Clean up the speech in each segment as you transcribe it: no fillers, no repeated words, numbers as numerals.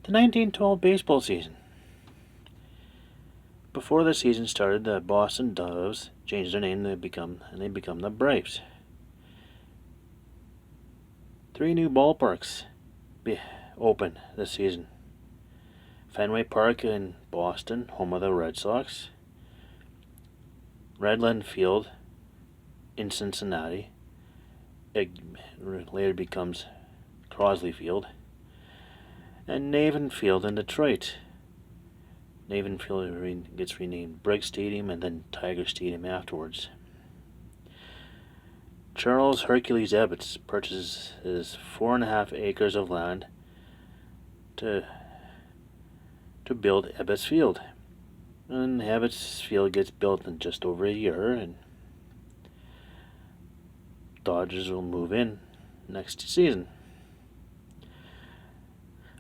The 1912 baseball season. Before the season started, the Boston Doves changed their name to become the Braves. 3 new ballparks open this season. Fenway Park in Boston, home of the Red Sox. Redland Field in Cincinnati. It later becomes Crosley Field. And Navin Field in Detroit. Navin Field gets renamed Briggs Stadium and then Tiger Stadium afterwards. Charles Hercules Ebbets purchases 4.5 acres of land to build Ebbets Field. And Ebbets Field gets built in just over a year, and Dodgers will move in next season.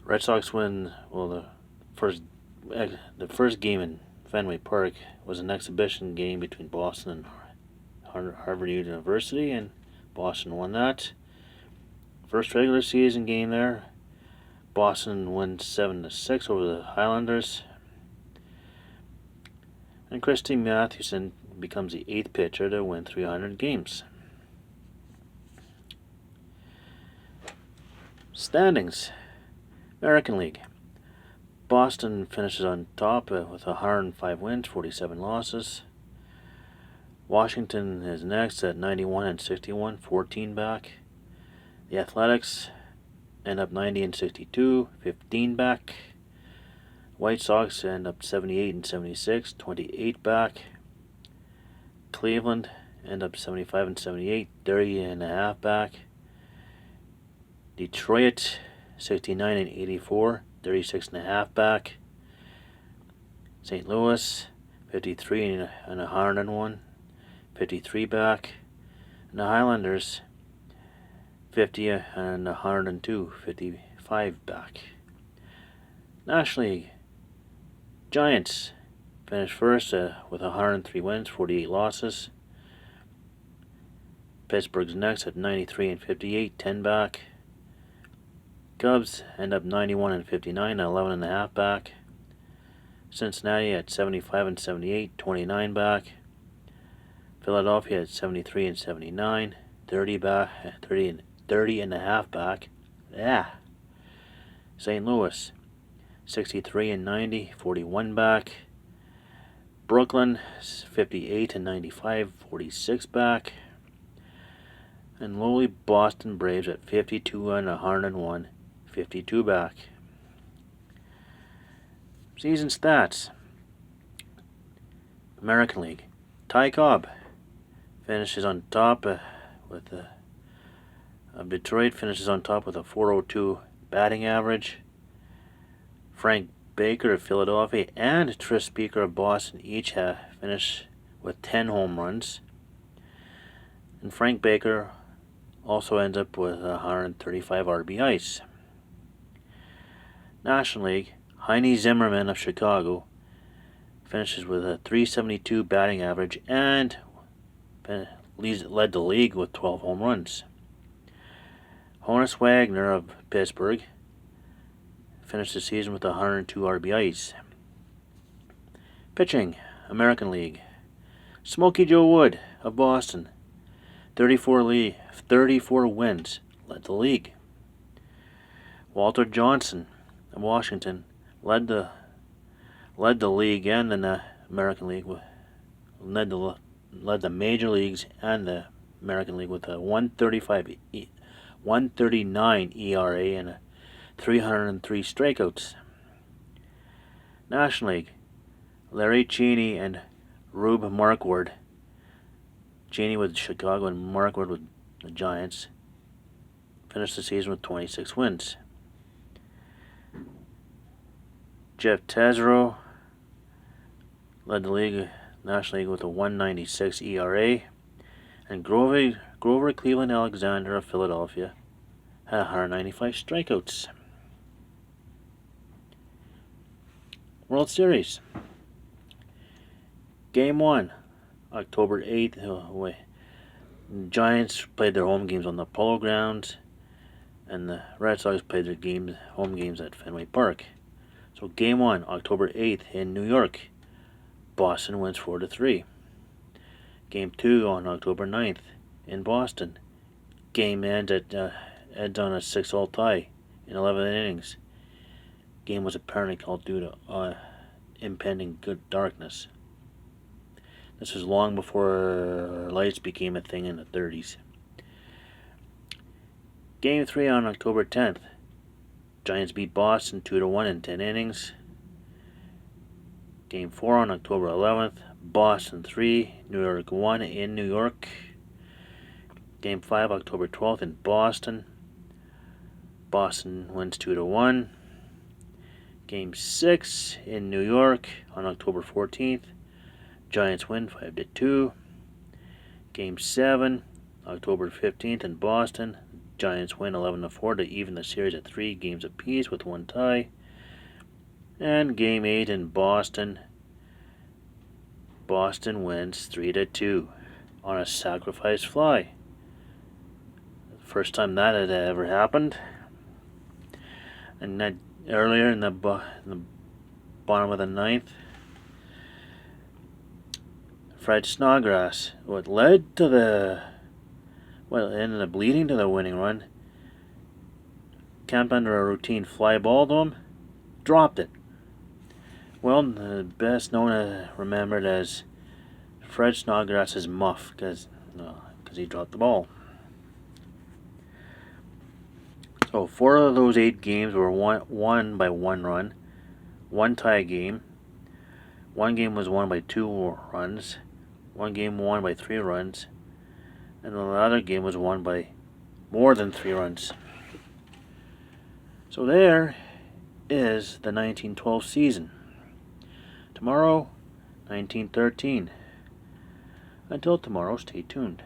Red Sox win. The first game in Fenway Park was an exhibition game between Boston and Harvard University, and Boston won that. First regular season game there, Boston wins 7-6 over the Highlanders. And Christy Mathewson becomes the 8th pitcher to win 300 games. Standings. American League. Boston finishes on top with 105 wins, 47 losses. Washington is next at 91 and 61, 14 back. The Athletics end up 90 and 62, 15 back. White Sox end up 78 and 76, 28 back. Cleveland end up 75 and 78, 30.5 back. Detroit 69 and 84, 36.5 back. St. Louis 53 and 101, 53 back. And the Highlanders 50 and 102, 55 back. National League. Giants finish first with 103 wins, 48 losses. Pittsburgh's next at 93 and 58, 10 back. Cubs end up 91 and 59, 11.5 back. Cincinnati at 75 and 78, 29 back. Philadelphia at 73 and 79, 30 back, 30.5 back. St. Louis 63 and 90, 41 back. Brooklyn 58 and 95, 46 back. And lowly Boston Braves at 52 and 101, 52 back. Season stats. American League. Ty Cobb finishes on top of Detroit, finishes on top with a .402 batting average. Frank Baker of Philadelphia and Tris Speaker of Boston each have finished with 10 home runs. And Frank Baker also ends up with 135 RBIs. National League. Heine Zimmerman of Chicago finishes with a .372 batting average and led the league with 12 home runs. Honus Wagner of Pittsburgh finished the season with 102 RBIs. Pitching. American League. Smokey Joe Wood of Boston, 34 wins, led the league. Walter Johnson of Washington led the league and the American League, led the major leagues and the American League with a 139 ERA and 303 strikeouts. National League. Larry Cheney and Rube Marquard. Cheney with Chicago and Marquard with the Giants finished the season with 26 wins. Jeff Tazero led the league, National League, with a 196 ERA, and Grover Cleveland Alexander of Philadelphia had 195 strikeouts. World Series. Game 1, October 8th. The Giants played their home games on the Polo Grounds, and the Red Sox played their home games at Fenway Park. So Game 1, October 8th in New York. Boston wins 4-3. Game 2 on October 9th in Boston. Game ends on a 6-all tie in 11 innings. Game was apparently called due to impending good darkness. This was long before lights became a thing in the 30s. Game 3 on October 10th. Giants beat Boston 2-1 in 10 innings. Game 4 on October 11th. Boston 3, New York 1 in New York. Game 5 October 12th in Boston. Boston wins 2-1. Game 6 in New York on October 14th. Giants win 5-2. Game 7 October 15th in Boston. Giants win 11-4 to even the series at 3 games apiece with 1 tie. And Game 8 in Boston. Boston wins 3-2 on a sacrifice fly. First time that had ever happened. And that earlier in the bottom of the 9th, Fred Snodgrass, what ended up leading to the winning run, camped under a routine fly ball to him, dropped it. Well, best known remembered as Fred Snodgrass's muff, because he dropped the ball. So 4 of those 8 games were won by 1 run, 1 tie game. 1 game was won by 2 runs, 1 game won by 3 runs, and the other game was won by more than 3 runs. So there is the 1912 season. Tomorrow, 1913. Until tomorrow, stay tuned.